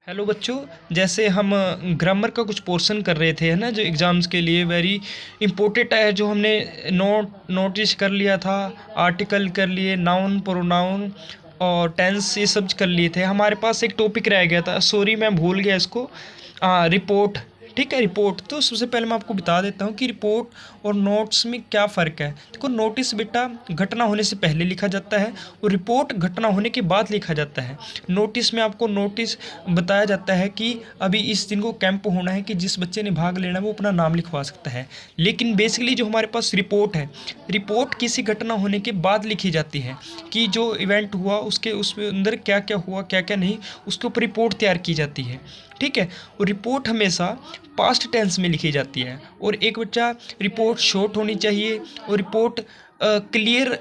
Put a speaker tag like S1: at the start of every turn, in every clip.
S1: Hello बच्चों। जैसे हम ग्रामर का कुछ पोर्शन कर रहे थे, है ना, जो एग्ज़ाम्स के लिए वेरी इम्पोर्टेंट है, जो हमने नोटिस कर लिया था। आर्टिकल कर लिए, नाउन प्रोनाउन और टेंस, ये सब कर लिए थे। हमारे पास एक टॉपिक रह गया था, सॉरी मैं भूल गया इसको। रिपोर्ट। ठीक है, रिपोर्ट। तो सबसे पहले मैं आपको बता देता हूँ कि रिपोर्ट और नोट्स में क्या फ़र्क है। देखो, नोटिस बेटा घटना होने से पहले लिखा जाता है और रिपोर्ट घटना होने के बाद लिखा जाता है। नोटिस में आपको नोटिस बताया जाता है कि अभी इस दिन को कैंप होना है, कि जिस बच्चे ने भाग लेना है वो अपना नाम लिखवा सकता है। लेकिन बेसिकली जो हमारे पास रिपोर्ट है, रिपोर्ट किसी घटना होने के बाद लिखी जाती है कि जो इवेंट हुआ उसके उसके अंदर क्या क्या हुआ, क्या क्या नहीं, उसके ऊपर रिपोर्ट तैयार की जाती है। ठीक है, और रिपोर्ट हमेशा पास्ट टेंस में लिखी जाती है। और एक बच्चा, रिपोर्ट शॉर्ट होनी चाहिए और रिपोर्ट क्लियर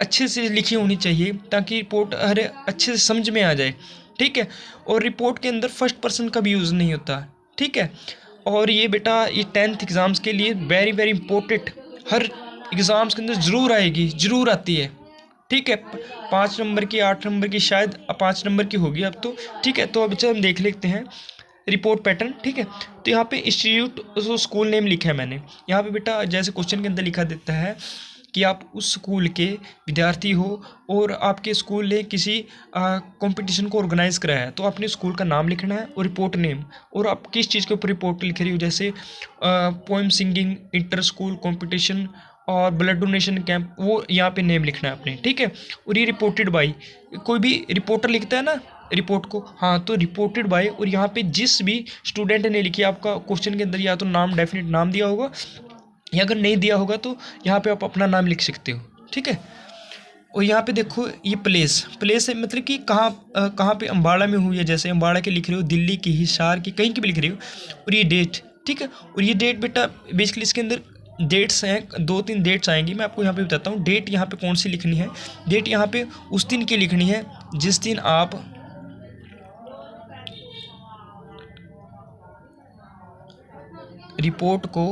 S1: अच्छे से लिखी होनी चाहिए, ताकि रिपोर्ट हर अच्छे से समझ में आ जाए। ठीक है, और रिपोर्ट के अंदर फर्स्ट पर्सन का भी यूज़ नहीं होता। ठीक है, और ये बेटा ये 10th एग्ज़ाम्स के लिए वेरी वेरी इंपॉर्टेंट, हर एग्ज़ाम्स के अंदर ज़रूर आएगी, ज़रूर आती है। ठीक है, 5 नंबर की, 8 नंबर की, शायद 5 नंबर की होगी अब तो। ठीक है, तो अब बच्चे हम देख लेते हैं रिपोर्ट पैटर्न। ठीक है, तो यहाँ पे इंस्टीट्यूट स्कूल नेम लिखा है मैंने। यहाँ पे बेटा जैसे क्वेश्चन के अंदर लिखा देता है कि आप उस स्कूल के विद्यार्थी हो और आपके स्कूल ने किसी कंपटीशन को ऑर्गेनाइज कराया है, तो आपने स्कूल का नाम लिखना है और रिपोर्ट नेम, और आप किस चीज़ के ऊपर रिपोर्ट लिख रही हो, जैसे poem singing, inter school competition और ब्लड डोनेशन कैंप, वो यहाँ पे नेम लिखना है आपने। ठीक है, और ये रिपोर्टेड बाई, कोई भी रिपोर्टर लिखता है ना रिपोर्ट को, हाँ, तो रिपोर्टेड बाय, और यहाँ पे जिस भी स्टूडेंट ने लिखी, आपका क्वेश्चन के अंदर या तो नाम, डेफिनेट नाम दिया होगा, या अगर नहीं दिया होगा तो यहाँ पे आप अपना नाम लिख सकते हो। ठीक है, और यहाँ पे देखो ये प्लेस है, मतलब कि कहाँ पे अम्बाड़ा में हुई है, जैसे अम्बाड़ा के लिख रहे हो, दिल्ली की, हिसार की, कहीं की भी लिख रहे हो। और ये डेट, ठीक है, और ये डेट बेटा बेसिकली इसके अंदर डेट्स हैं, 2-3 डेट्स आएंगी, मैं आपको यहाँ पे बताता हूँ। डेट यहाँ पे कौन सी लिखनी है, डेट यहाँ पे उस दिन की लिखनी है जिस दिन आप रिपोर्ट को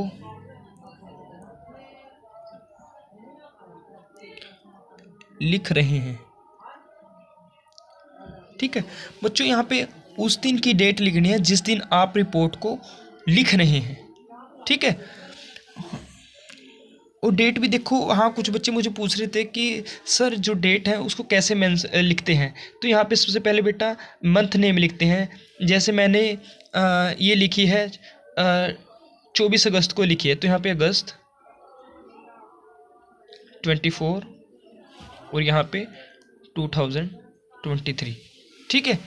S1: लिख रहे हैं। ठीक है बच्चों, यहाँ पे उस दिन की डेट लिखनी है जिस दिन आप रिपोर्ट को लिख रहे हैं। ठीक है, और डेट भी देखो, हाँ, कुछ बच्चे मुझे पूछ रहे थे कि सर जो डेट है उसको कैसे लिखते हैं। तो यहाँ पे सबसे पहले बेटा मंथ नेम लिखते हैं। जैसे मैंने ये लिखी है 24 अगस्त को लिखी है, तो यहाँ पे अगस्त 24 और यहाँ पे 2023। ठीक है,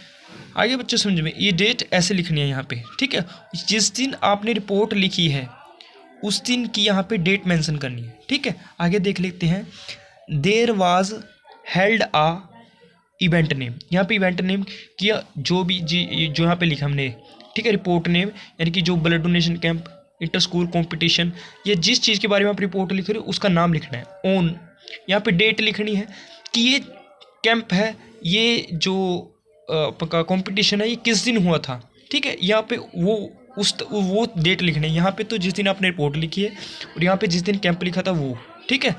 S1: आगे बच्चों समझ में, ये डेट ऐसे लिखनी है यहाँ पे। ठीक है, जिस दिन आपने रिपोर्ट लिखी है उस दिन की यहाँ पे डेट मेंशन करनी है। ठीक है, आगे देख लेते हैं। There was held a event name, यहाँ पे इवेंट नेम किया जो भी जो यहाँ पे लिखा हमने। ठीक है, रिपोर्ट नेम यानी कि जो blood donation camp, inter school competition, या जिस चीज़ के बारे में आप रिपोर्ट लिख रहे हो उसका नाम लिखना है। ऑन, यहाँ पे डेट लिखनी है कि ये कैंप है, ये जो कंपटीशन है, ये किस दिन हुआ था। ठीक है, यहाँ पे वो डेट लिखनी है। यहाँ पे तो जिस दिन आपने रिपोर्ट लिखी है, और यहाँ पे जिस दिन कैंप लिखा था वो। ठीक है,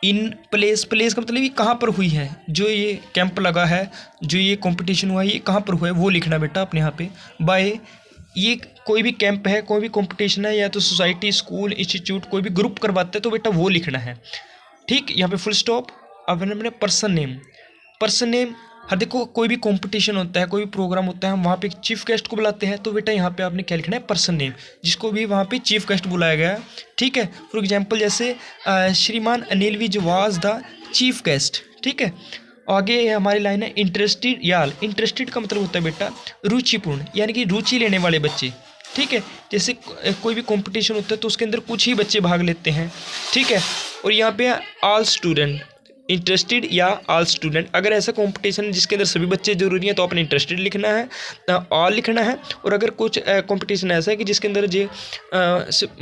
S1: इन प्लेस का मतलब ये कहाँ पर हुई है, जो ये कैंप लगा है, जो ये कंपटीशन हुआ है, ये कहाँ पर हुआ है वो लिखना बेटा अपने यहाँ पे। बाय, ये कोई भी कैंप है, कोई भी कंपटीशन है, या तो सोसाइटी, स्कूल, इंस्टीट्यूट कोई भी ग्रुप करवाते हैं, तो बेटा वो लिखना है। ठीक, यहाँ पे फुल स्टॉप। अब मैंने पर्सन नेम, हर देखो कोई भी कंपटीशन होता है, कोई भी प्रोग्राम होता है, हम वहाँ पे चीफ गेस्ट को बुलाते हैं, तो बेटा यहाँ पे आपने क्या लिखना है, पर्सन नेम, जिसको भी वहाँ पे चीफ गेस्ट बुलाया गया है। ठीक है, फॉर एग्जांपल जैसे श्रीमान Anil Vij was the chief guest. ठीक है, आगे हमारी लाइन है इंटरेस्टेड याल। इंटरेस्टेड का मतलब होता है बेटा रुचिपूर्ण, यानी कि रुचि लेने वाले बच्चे। ठीक है, जैसे कोई भी कंपटीशन होता है तो उसके अंदर कुछ ही बच्चे भाग लेते हैं। ठीक है, और यहाँ पे ऑल स्टूडेंट, इंटरेस्टेड या ऑल स्टूडेंट। अगर ऐसा कंपटीशन है जिसके अंदर सभी बच्चे जरूरी हैं तो आपने इंटरेस्टेड लिखना है, ऑल लिखना है। और अगर कुछ कंपटीशन ऐसा है कि जिसके अंदर जो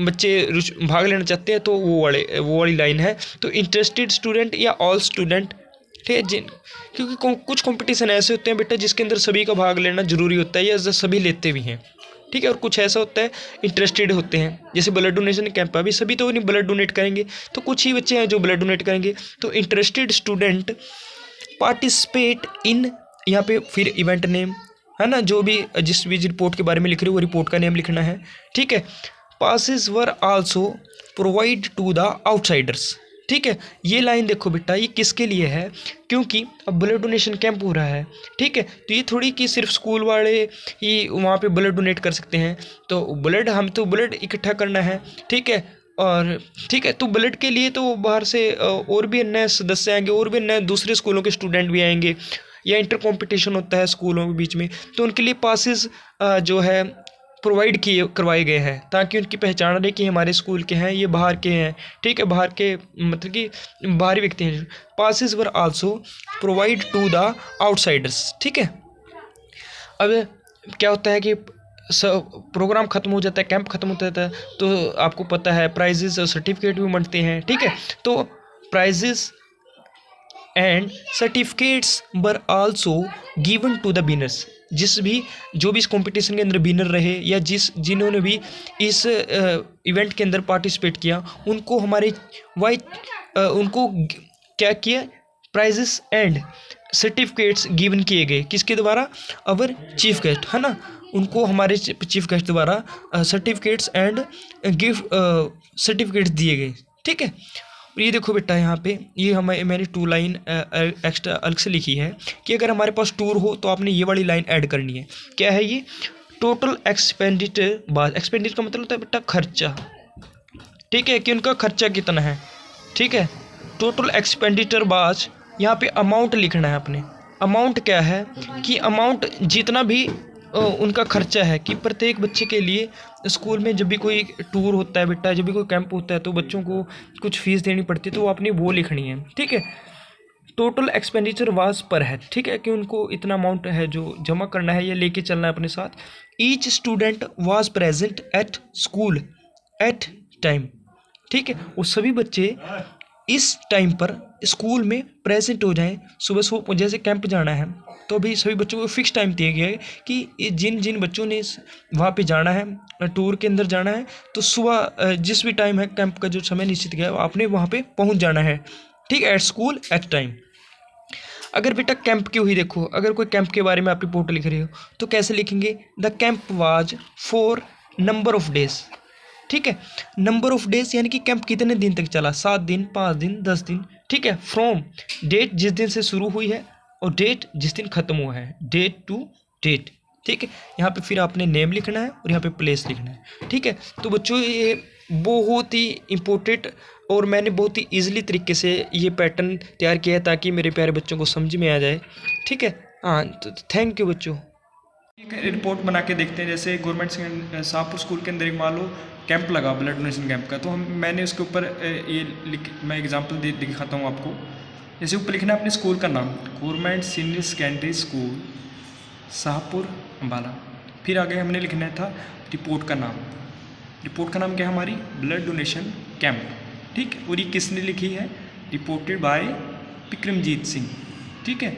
S1: बच्चे भाग लेना चाहते हैं, तो वो वाली लाइन है, तो इंटरेस्टेड स्टूडेंट या ऑल स्टूडेंट। ठीक है, क्योंकि कुछ कंपटीशन ऐसे होते हैं बेटा जिसके अंदर सभी का भाग लेना जरूरी होता है, या सभी लेते भी हैं। ठीक है, और कुछ ऐसा होता है इंटरेस्टेड होते हैं, जैसे ब्लड डोनेशन कैंप है, अभी सभी तो नहीं ब्लड डोनेट करेंगे, तो कुछ ही बच्चे हैं जो ब्लड डोनेट करेंगे। तो इंटरेस्टेड स्टूडेंट पार्टिसिपेट इन यहाँ पे फिर इवेंट नेम है ना, जो भी जिस भी रिपोर्ट के बारे में लिख रहे हो वो रिपोर्ट का नेम लिखना है, ठीक है। Passes were also provide to the outsiders, ठीक है। ये लाइन देखो बेटा, ये किसके लिए है, क्योंकि अब ब्लड डोनेशन कैंप हो रहा है, ठीक है। तो ये थोड़ी कि सिर्फ स्कूल वाले ही वहाँ पे ब्लड डोनेट कर सकते हैं, तो ब्लड हम तो ब्लड इकट्ठा करना है, ठीक है। और ठीक है, तो ब्लड के लिए तो बाहर से और भी अन्य सदस्य आएंगे, और भी अन्य दूसरे स्कूलों के स्टूडेंट भी आएंगे, या इंटर कंपटीशन होता है स्कूलों के बीच में, तो उनके लिए पासिस जो है प्रोवाइड किए करवाए गए हैं, ताकि उनकी पहचान रहे कि हमारे स्कूल के हैं, ये बाहर के हैं, ठीक है, बाहर के मतलब कि बाहरी व्यक्ति हैं। Passes were also provide to the outsiders, ठीक है। अब क्या होता है कि प्रोग्राम ख़त्म हो जाता है, कैंप ख़त्म हो जाता है, तो आपको पता है प्राइजेस और सर्टिफिकेट भी बनते हैं, ठीक है। तो prizes and certificates were also given to the winners, जो भी इस कंपटीशन के अंदर विनर रहे, या जिन्होंने भी इस इवेंट के अंदर पार्टिसिपेट किया, उनको हमारे उनको क्या किया, प्राइजेस एंड सर्टिफिकेट्स गिवन किए गए, किसके द्वारा, अवर चीफ गेस्ट, है ना, उनको हमारे चीफ गेस्ट द्वारा सर्टिफिकेट्स एंड गिफ्ट सर्टिफिकेट्स दिए गए, ठीक है। और ये देखो बेटा, यहाँ पे ये मैंने 2 लाइन एक्स्ट्रा अलग से लिखी है कि अगर हमारे पास टूर हो तो आपने ये वाली लाइन ऐड करनी है। क्या है ये, टोटल एक्सपेंडिचर बाज, एक्सपेंडिचर का मतलब होता है बेटा खर्चा, ठीक है, कि उनका खर्चा कितना है, ठीक है। टोटल एक्सपेंडिचर बाज, यहाँ पे अमाउंट लिखना है अपने। अमाउंट क्या है कि अमाउंट जितना भी उनका खर्चा है, कि प्रत्येक बच्चे के लिए स्कूल में जब भी कोई टूर होता है बेटा, जब भी कोई कैंप होता है, तो बच्चों को कुछ फीस देनी पड़ती है, तो वो अपनी वो लिखनी है, ठीक है। टोटल एक्सपेंडिचर वाज पर है, ठीक है, कि उनको इतना अमाउंट है जो जमा करना है या लेके चलना है अपने साथ। Each student was present at school at time, ठीक है, वो सभी बच्चे इस टाइम पर स्कूल में प्रेजेंट हो जाएं। सुबह जैसे कैंप जाना है, तो अभी सभी बच्चों को फिक्स टाइम दिया गया है कि जिन जिन बच्चों ने वहाँ पे जाना है, टूर के अंदर जाना है, तो सुबह जिस भी टाइम है कैंप का जो समय निश्चित किया है, आपने वहाँ पे पहुँच जाना है, ठीक है, एट स्कूल एट टाइम। अगर बेटा कैंप की हुई, देखो अगर कोई कैंप के बारे में आप रिपोर्ट लिख रहे हो तो कैसे लिखेंगे, the camp was for number of days, ठीक है। नंबर ऑफ डेज यानी कि कैंप कितने दिन तक चला, 7 दिन, 5 दिन, 10 दिन, ठीक है। फ्रॉम डेट, जिस दिन से शुरू हुई है, और डेट जिस दिन खत्म हुआ है, डेट टू डेट, ठीक है। यहाँ पे फिर आपने नेम लिखना है और यहाँ पे प्लेस लिखना है, ठीक है। तो बच्चों ये बहुत ही इम्पोर्टेंट, और मैंने बहुत ही ईजिली तरीके से ये पैटर्न तैयार किया है ताकि मेरे प्यारे बच्चों को समझ में आ जाए, ठीक है। हाँ, तो थैंक यू बच्चों। एक रिपोर्ट बना के देखते हैं, जैसे गवर्नमेंट शाहपुर स्कूल के अंदर एक मान लो कैंप लगा, ब्लड डोनेशन कैंप का, तो मैंने उसके ऊपर मैं एग्जांपल दिखाता हूँ आपको। जैसे ऊपर लिखना है अपने स्कूल का नाम, government senior secondary school Shahpur Ambala. फिर आगे हमने लिखना था रिपोर्ट का नाम। रिपोर्ट का नाम क्या है हमारी, ब्लड डोनेशन कैंप, ठीक है। और ये किसने लिखी है, रिपोर्टेड बाय विक्रमजीत सिंह, ठीक है।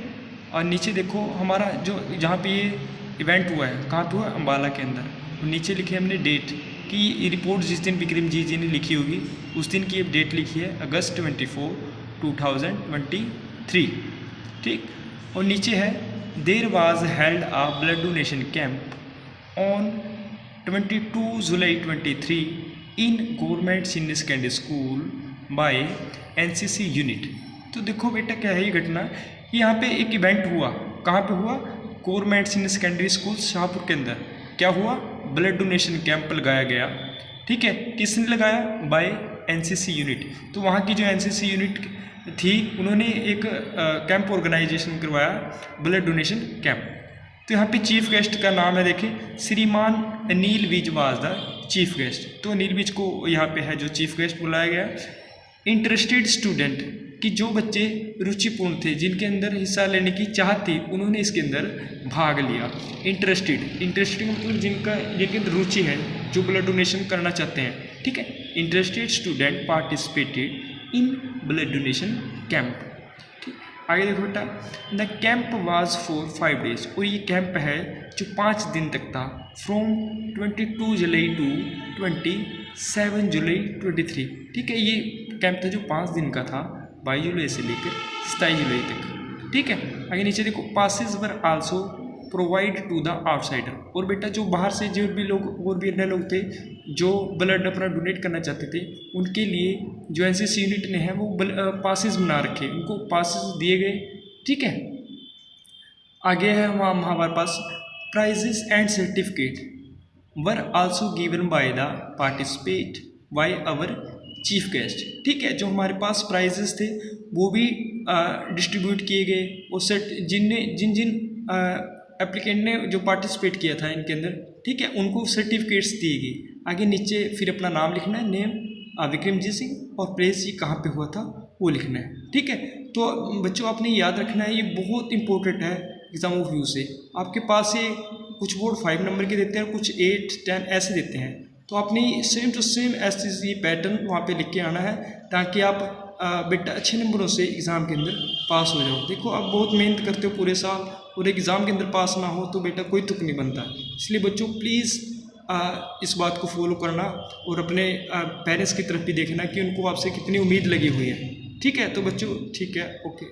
S1: और नीचे देखो हमारा जो जहाँ पे ये इवेंट हुआ है, कहाँ पे हुआ, अम्बाला के अंदर। और नीचे लिखी है हमने डेट, कि ये रिपोर्ट जिस दिन विक्रमजीत जी ने लिखी होगी उस दिन की डेट लिखी है, अगस्त 24, 2023, ठीक। और नीचे है there was held a blood donation camp on 22 July 23 in government senior secondary school by NCC unit. तो देखो बेटा क्या है ये घटना, यहाँ पे एक इवेंट हुआ, कहाँ पे हुआ, government senior secondary school Shahpur के अंदर। क्या हुआ, ब्लड डोनेशन कैंप लगाया गया, ठीक है। किसने लगाया, बाय एनसीसी यूनिट। तो वहाँ की जो एनसीसी यूनिट थी, उन्होंने एक कैंप ऑर्गेनाइजेशन करवाया, ब्लड डोनेशन कैंप। तो यहाँ पे चीफ गेस्ट का नाम है, देखिए श्रीमान Anil Vij was the chief guest. तो अनिल विज को यहाँ पे है जो चीफ गेस्ट बुलाया गया। इंटरेस्टेड स्टूडेंट, कि जो बच्चे रुचिपूर्ण थे, जिनके अंदर हिस्सा लेने की चाहत थी, उन्होंने इसके अंदर भाग लिया। इंटरेस्टेड मतलब जिनके अंदर रुचि है, जो ब्लड डोनेशन करना चाहते हैं, ठीक है। Interested student participated in blood donation camp, ठीक। आगे देखो बेटा, the camp was for 5 days. और ये कैंप है जो 5 दिन तक था, फ्रॉम 22 जुलाई टू 27 जुलाई 23, ठीक है। ये कैंप था जो 5 दिन का था, 22 जुलाई से लेकर 27 जुलाई तक, ठीक है। आगे नीचे देखो, passes were also provide to the outsider. और बेटा जो बाहर से जो भी लोग और भी अन्य लोग थे जो ब्लड अपना डोनेट करना चाहते थे, उनके लिए जो एनसीसी यूनिट ने है वो पासिस बना रखे, उनको पासिस दिए गए। ठीक है। आगे है वहाँ हमारे पास prizes and certificate were also given by the participate by our chief guest. ठीक है। जो हमारे पास प्राइजेस थे वो भी डिस्ट्रीब्यूट किए गए, और जिन जिन एप्लीकेंट ने जो पार्टिसिपेट किया था इनके अंदर, ठीक है, उनको सर्टिफिकेट्स दिए गए। आगे नीचे फिर अपना नाम लिखना है, नेम विक्रमजीत सिंह, और प्लेस ये कहाँ पे हुआ था वो लिखना है। ठीक है। तो बच्चों आपने याद रखना है, ये बहुत इंपॉर्टेंट है एग्जाम ऑफ व्यू से। आपके पास ये कुछ बोर्ड 5 नंबर के देते हैं, कुछ 8, 10 ऐसे देते हैं, तो आपने सेम टू सेम ऐसे ये पैटर्न वहाँ पे लिख के आना है, ताकि आप बेटा अच्छे नंबरों से एग्ज़ाम के अंदर पास हो जाओ। देखो आप बहुत मेहनत करते हो पूरे साल, और एग्ज़ाम के अंदर पास ना हो तो बेटा कोई तुक नहीं बनता। इसलिए बच्चों प्लीज़ इस बात को फॉलो करना, और अपने पेरेंट्स की तरफ भी देखना कि उनको आपसे कितनी उम्मीद लगी हुई है। ठीक है। तो बच्चों ठीक है, ओके।